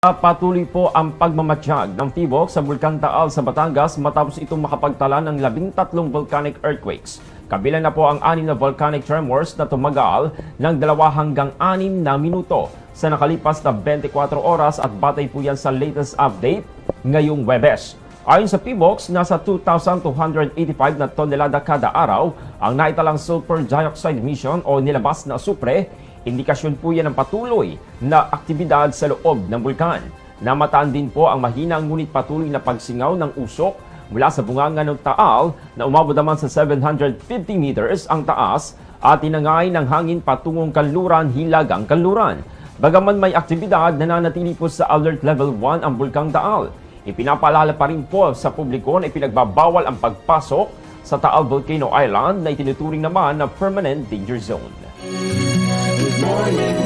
Patuloy po ang pagmamatsyag ng tibok sa Bulkan Taal sa Batangas matapos itong makapagtala ng 13 volcanic earthquakes. Kabilang na po ang 6 na volcanic tremors na tumagal ng 2 hanggang 6 na minuto sa nakalipas na 24 oras at batay po yan sa latest update ngayong Huwebes. Ayon sa PBOX, nasa 2,285 na tonelada kada araw ang naitalang sulfur dioxide emission o nilabas na asupre. Indikasyon po yan ng patuloy na aktibidad sa loob ng bulkan. Namataan din po ang mahina ngunit patuloy na pagsingaw ng usok mula sa bunganga ng Taal na umabot naman sa 750 meters ang taas at tinangay ng hangin patungong kanluran, hilagang kanluran. Bagaman may aktibidad, nananatili po sa alert level 1 ang bulkang Taal. Ipinapaalala pa rin po sa publiko na ipinagbabawal ang pagpasok sa Taal Volcano Island na itinuturing naman na permanent danger zone. Good morning.